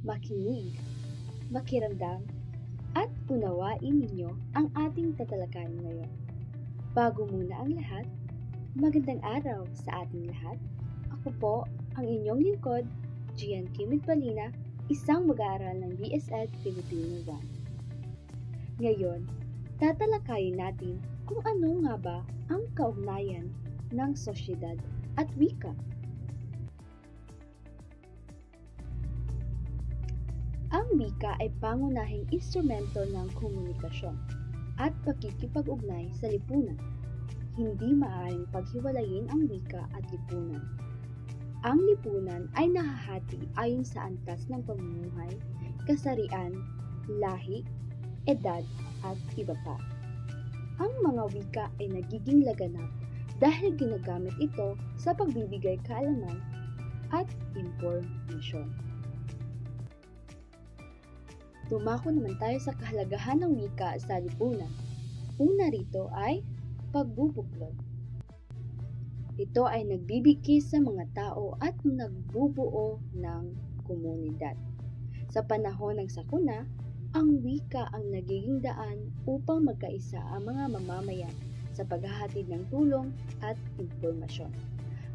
makinig, makiramdam, at unawain ninyo ang ating tatalakayin ngayon. Bago muna ang lahat, magandang araw sa ating lahat. Ako po ang inyong lingkod, Gian Kimit Balina, isang mag-aaral ng BSEd Filipino 1. Ngayon, tatalakayin natin kung ano nga ba ang kaugnayan ng sosyedad at wika. Ang wika ay pangunahing instrumento ng komunikasyon at pakikipag-ugnay sa lipunan. Hindi maaaring paghiwalayin ang wika at lipunan. Ang lipunan ay nahahati ayon sa antas ng pamumuhay, kasarian, lahi, edad, at iba pa. Ang mga wika ay nagiging laganap dahil ginagamit ito sa pagbibigay kaalaman at impormasyon. Dumako naman tayo sa kahalagahan ng wika sa lipunan. Una rito ay pagbubuklod. Ito ay nagbibigkis sa mga tao at nagbubuo ng komunidad. Sa panahon ng sakuna, ang wika ang nagiging daan upang magkaisa ang mga mamamayan sa paghahatid ng tulong at impormasyon.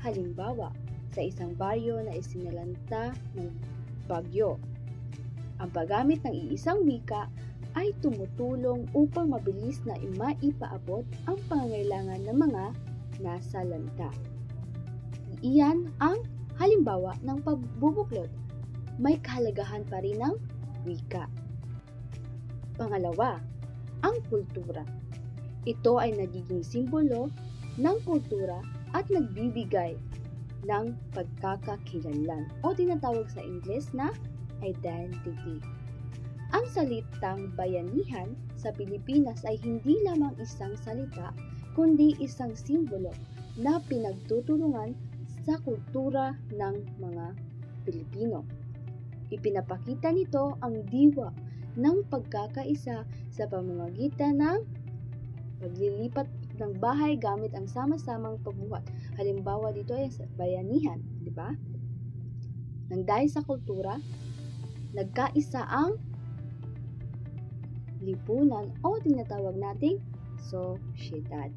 Halimbawa, sa isang baryo na isinalanta ng bagyo, ang paggamit ng iisang wika ay tumutulong upang mabilis na maipaabot ang pangangailangan ng mga nasa lanta. Iyan ang halimbawa ng pagbubuklod. May kahalagahan pa rin ng wika. Pangalawa, ang kultura. Ito ay nagiging simbolo ng kultura at nagbibigay ng pagkakakilanlan o tinatawag sa Ingles na identity. Ang salitang bayanihan sa Pilipinas ay hindi lamang isang salita, kundi isang simbolo na pinagtutulungan sa kultura ng mga Pilipino. Ipinapakita nito ang diwa ng pagkakaisa sa pamamagitan ng paglilipat ng bahay gamit ang sama-samang pagbuhat. Halimbawa dito ay bayanihan, di ba? Nang dahil sa kultura, nagkaisa ang lipunan o tinatawag nating sosyedad.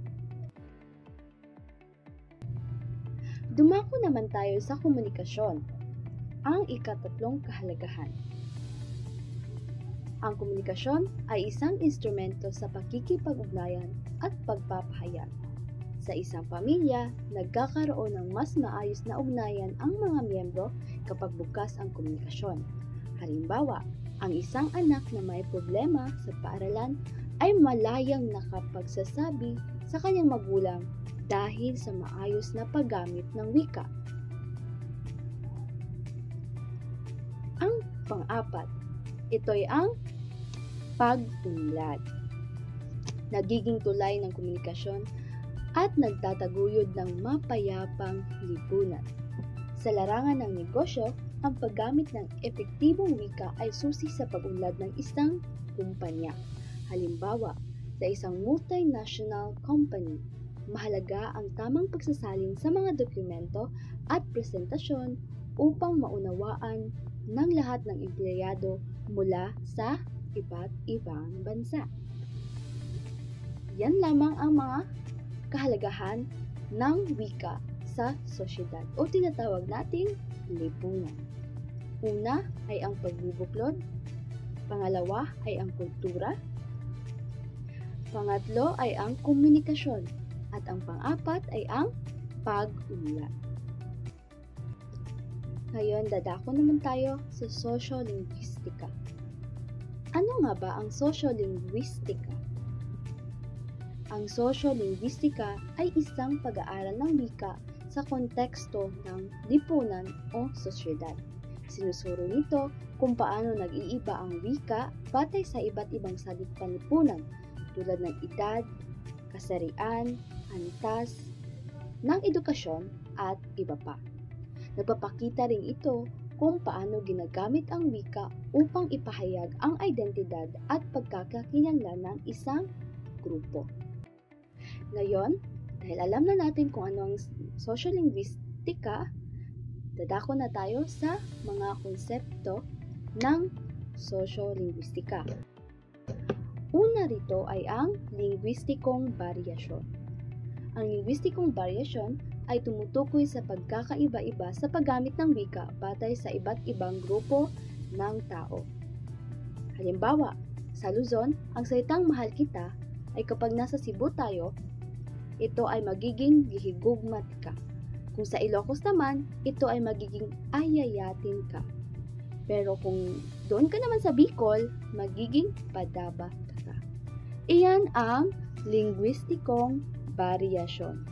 Dumako naman tayo sa komunikasyon, ang ikatatlong kahalagahan. Ang komunikasyon ay isang instrumento sa pakikipag-ugnayan at pagpapahayag. Sa isang pamilya, nagkakaroon ng mas maayos na ugnayan ang mga miyembro kapag bukas ang komunikasyon. Halimbawa, ang isang anak na may problema sa paaralan ay malayang nakapagsasabi sa kanyang magulang dahil sa maayos na paggamit ng wika. Ang pang-apat, ito'y ang pag-unlad. Nagiging tulay ng komunikasyon at nagtataguyod ng mapayapang lipunan. Sa larangan ng negosyo, ang paggamit ng epektibong wika ay susi sa pag-unlad ng isang kumpanya. Halimbawa, sa isang multinational company, mahalaga ang tamang pagsasalin sa mga dokumento at presentasyon upang maunawaan ng lahat ng empleyado mula sa iba't ibang bansa. Yan lamang ang mga kahalagahan ng wika sa sosyedad o tinatawag nating lipunan. Una ay ang pagbubuklod, pangalawa ay ang kultura, pangatlo ay ang komunikasyon, at ang pang-apat ay ang pag-unlad. Ngayon, dadako naman tayo sa sociolinguistika. Ano nga ba ang sociolinguistika? Ang sociolinguistika ay isang pag-aaral ng wika sa konteksto ng lipunan o sosyedad. Sinusuro nito kung paano nag-iiba ang wika batay sa iba't ibang salit panlipunan tulad ng edad, kasarian, antas, ng edukasyon at iba pa. Nagpapakita rin ito kung paano ginagamit ang wika upang ipahayag ang identidad at pagkakakilanlan ng isang grupo. Ngayon, dahil alam na natin kung ano ang sociolinguistika, dadako na tayo sa mga konsepto ng sosyo-linguistika. Una rito ay ang lingwistikong varyasyon. Ang lingwistikong varyasyon ay tumutukoy sa pagkakaiba-iba sa paggamit ng wika batay sa iba't ibang grupo ng tao. Halimbawa, sa Luzon, ang salitang mahal kita ay kapag nasa Cebu tayo, ito ay magiging gihigugmat ka. Kung sa Ilocos naman, ito ay magiging ayayatin ka. Pero kung doon ka naman sa Bicol, magiging padaba ka. Iyan ang lingwistikong varyasyon.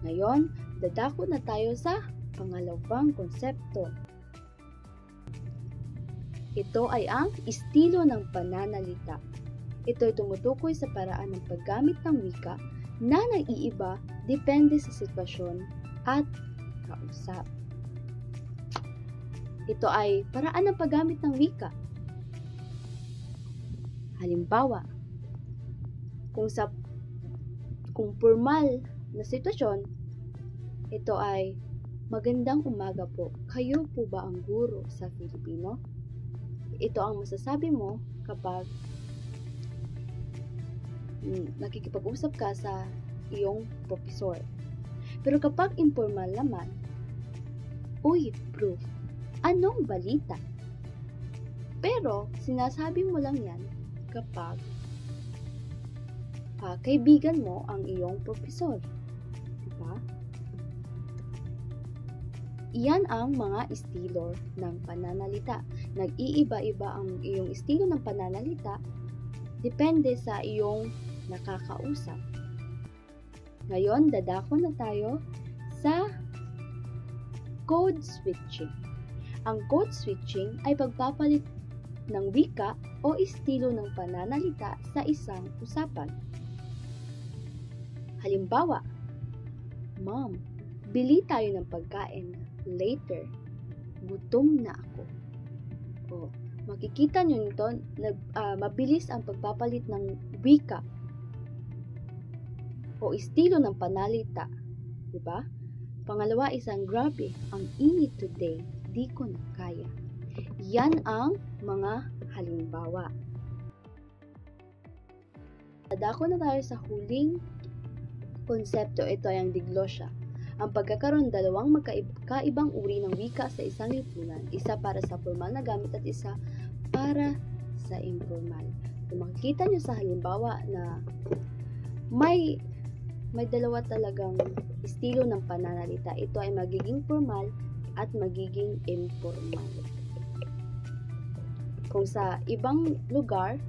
Ngayon, dadako na tayo sa pangalawang konsepto. Ito ay ang estilo ng pananalita. Ito ay tumutukoy sa paraan ng paggamit ng wika na naiiba depende sa sitwasyon at kausap. Ito ay paraan ng paggamit ng wika. Halimbawa, kung formal na sitwasyon, ito ay magandang umaga po. Kayo po ba ang guro sa Filipino? Ito ang masasabi mo kapag nakikipag-usap ka sa iyong profesor. Pero kapag informal naman, uy, proof, anong balita? Pero sinasabi mo lang yan kapag kaibigan mo ang iyong profesor. Diba? Iyan ang mga estilo ng pananalita. Nag-iiba-iba ang iyong estilo ng pananalita depende sa iyong nakakausap. Ngayon, dadako na tayo sa code switching. Ang code switching ay pagpapalit ng wika o estilo ng pananalita sa isang usapan. Halimbawa, Mom, bili tayo ng pagkain. Later, gutom na ako. O, makikita nyo nito, mabilis ang pagpapalit ng wika o estilo ng panalita. Diba? Pangalawa, isang grabe, ang init today, di ko na kaya. Yan ang mga halimbawa. Dadako na tayo sa huling konsepto. Ito ay ang diglosya. Ang pagkakaroon dalawang magkaibang uri ng wika sa isang lipunan, isa para sa formal na gamit at isa para sa informal. Kung makikita nyo sa halimbawa na may dalawa talagang estilo ng pananalita, ito ay magiging formal at magiging informal. Kung sa ibang lugar,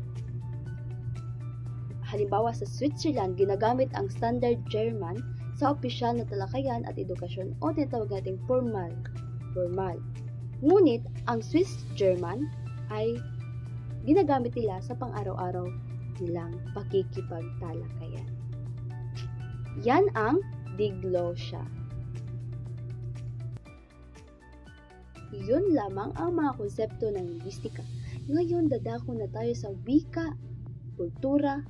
halimbawa sa Switzerland, ginagamit ang standard German sa opisyal na talakayan at edukasyon o tinatawag nating formal. Ngunit, ang Swiss German ay ginagamit nila sa pang-araw-araw nilang pakikipagtalakayan. Yan ang diglosya. Yun lamang ang mga konsepto ng linguistika. Ngayon, dadako na tayo sa wika, kultura,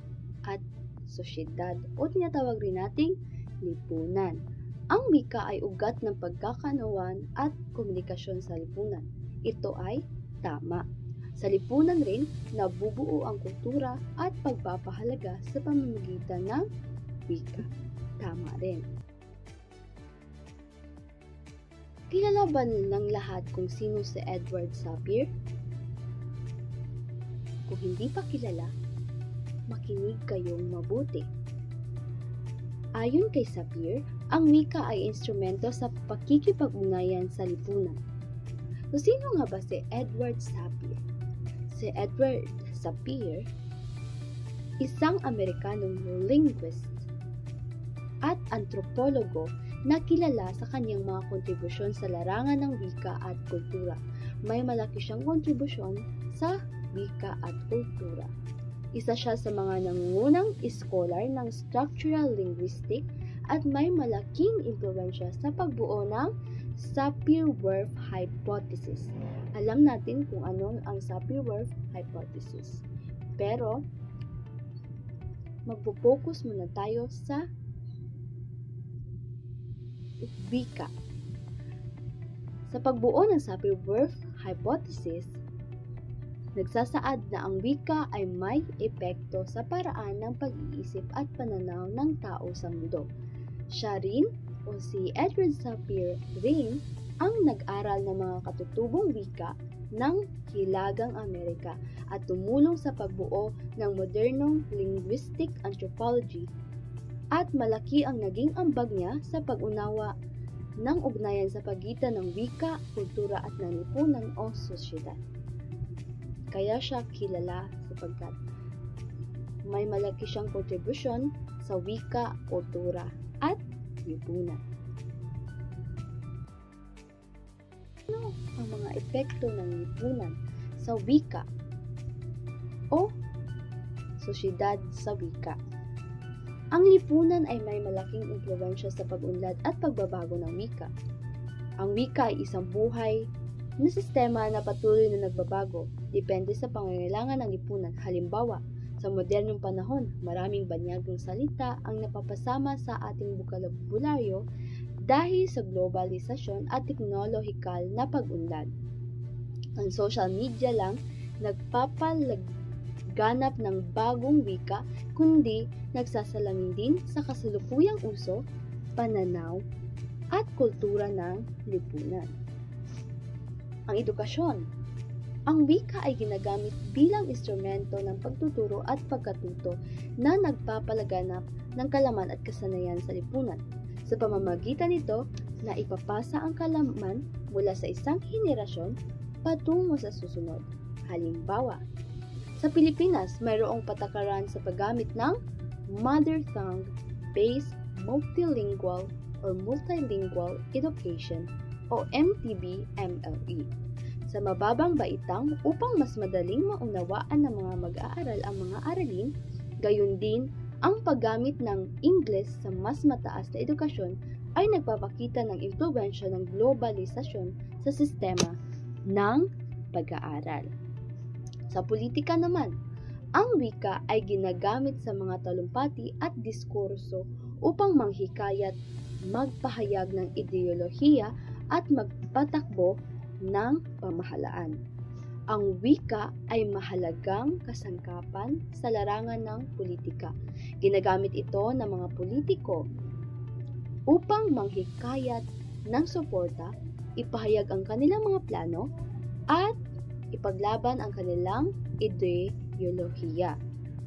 at sosyedad o tinatawag rin nating lipunan. Ang wika ay ugat ng pagkakaunawan at komunikasyon sa lipunan. Ito ay tama. Sa lipunan rin, nabubuo ang kultura at pagpapahalaga sa pamamagitan ng wika. Tama rin. Kilala ba ng lahat kung sino si Edward Sapir? Kung hindi pa kilala, makinig kayong mabuti. Ayon kay Sapir, ang wika ay instrumento sa pakikipag-ugnayan sa lipunan. So, sino nga ba si Edward Sapir? Si Edward Sapir, isang Amerikanong linguist at antropologo na kilala sa kanyang mga kontribusyon sa larangan ng wika at kultura. May malaki siyang kontribusyon sa wika at kultura. Isa siya sa mga nangungunang scholar ng structural linguistic at may malaking impluwensya sa pagbuo ng Sapir-Whorf hypothesis. Alam natin kung ano ang Sapir-Whorf hypothesis. Pero, magpo-focus muna tayo sa wika. Sa pagbuo ng Sapir-Whorf hypothesis, nagsasaad na ang wika ay may epekto sa paraan ng pag-iisip at pananaw ng tao sa mundo. Siya rin o si Edward Sapir rin ang nag-aral ng mga katutubong wika ng Hilagang Amerika at tumulong sa pagbuo ng modernong linguistic anthropology, at malaki ang naging ambag niya sa pag-unawa ng ugnayan sa pagitan ng wika, kultura at nalipunan o sosyedad. Kaya siya kilala sapagkat may malaki siyang kontribusyon sa wika, kultura at lipunan. Ano ang mga epekto ng lipunan sa wika o sosyedad sa wika? Ang lipunan ay may malaking impluwensya sa pag-unlad at pagbabago ng wika. Ang wika ay isang buhay na sistema na patuloy na nagbabago, depende sa pangangailangan ng lipunan. Halimbawa, sa modernong panahon, maraming banyagang salita ang napapasama sa ating bokabularyo dahil sa globalisasyon at teknolohikal na pag-unlad. Ang social media lang nagpapalaganap ng bagong wika, kundi nagsasalamin din sa kasalukuyang uso, pananaw, at kultura ng lipunan. Ang edukasyon. Ang wika ay ginagamit bilang instrumento ng pagtuturo at pagkatuto na nagpapalaganap ng kalaman at kasanayan sa lipunan. Sa pamamagitan nito, na ipapasa ang kalaman mula sa isang henerasyon patungo sa susunod. Halimbawa, sa Pilipinas, mayroong patakaran sa paggamit ng Mother Tongue-Based Multilingual or Multilingual Education o MTB-MLE sa mababang baitang upang mas madaling maunawaan ng mga mag-aaral ang mga aralin. Gayon din, ang paggamit ng Ingles sa mas mataas na edukasyon ay nagpapakita ng impluwensya ng globalisasyon sa sistema ng pag-aaral. Sa politika naman, ang wika ay ginagamit sa mga talumpati at diskurso upang manghikayat, magpahayag ng ideolohiya at magpatakbo ng pamahalaan. Ang wika ay mahalagang kasangkapan sa larangan ng politika. Ginagamit ito ng mga politiko upang manghikayat ng suporta, ipahayag ang kanilang mga plano, at ipaglaban ang kanilang ideolohiya.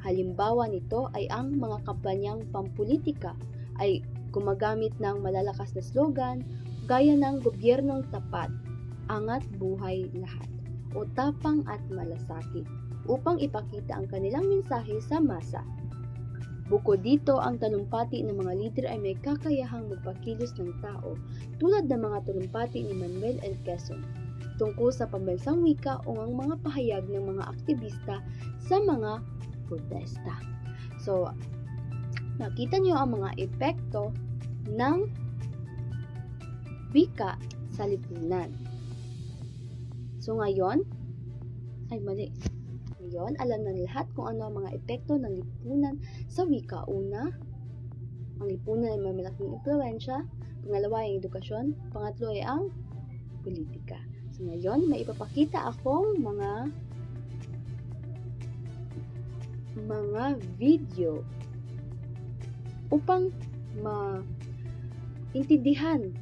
Halimbawa nito ay ang mga kampanyang pampolitika ay gumagamit ng malalakas na slogan gaya ng gobyernong tapat, angat buhay lahat, o tapang at malasakit upang ipakita ang kanilang mensahe sa masa. Bukod dito, ang talumpati ng mga lider ay may kakayahang magpakilos ng tao tulad ng mga talumpati ni Manuel L. Quezon tungkol sa pambansang wika o ang mga pahayag ng mga aktivista sa mga protesta. So, nakita nyo ang mga epekto ng wika sa lipunan. So ngayon, Ngayon, alam na lahat kung ano ang mga epekto ng lipunan sa wika. Una, ang lipunan ay may malaking impluwensya. Pangalawa ay edukasyon. Pangatlo ay ang politika. So ngayon, may ipapakita akong mga video upang maintindihan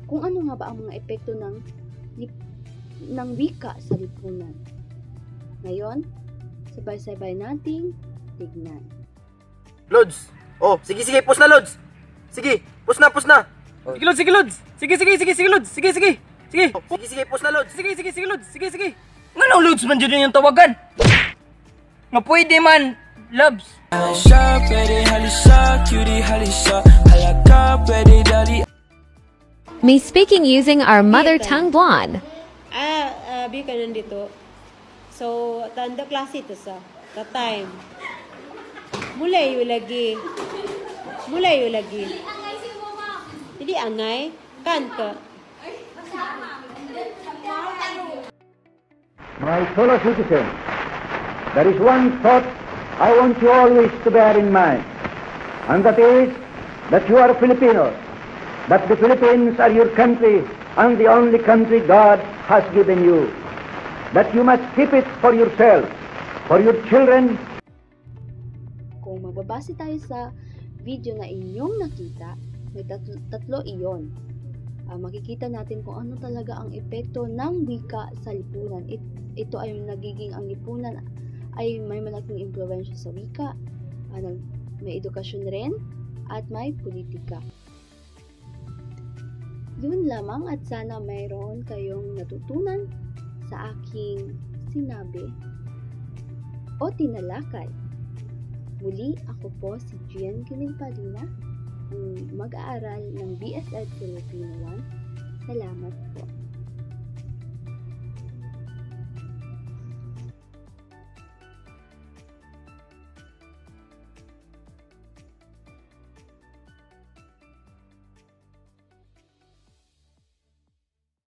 kung ano nga ba ang mga epekto ng wika sa lipunan. Ngayon, sabay-sabay nating tignan. Lods! Oh, sige, post na, Lods! Sige, post na! Oh. Sige, Lods! Sige, Lods! Sige, Lods! Sige! Oh, sige, post na, Lods! Sige, Lods! Sige! Nga Lods man dyan yung tawagan! Nga pwede man, Loves! Me speaking using our mother tongue blonde. Abi ka nandito. So, tanda klase ito sa time. Mulay yung lagi. Hindi angay. Kanta. My fellow citizens, there is one thought I want you always to bear in mind, and that is that you are Filipinos, that the Philippines are your country and the only country God has given you. that you must keep it for yourself, for your children. Kung magbabase tayo sa video na inyong nakita, may tatlo iyon. Makikita natin kung ano talaga ang epekto ng wika sa lipunan. Ito ay nagiging ang lipunan ay may malaking impluwensya sa wika, may edukasyon rin, at may politika. Yun lamang at sana mayroon kayong natutunan sa aking sinabi o tinalakay. Muli, ako po si Gian Kinig-Palina, ang mag-aaral ng BSL Filipino 1. Salamat po.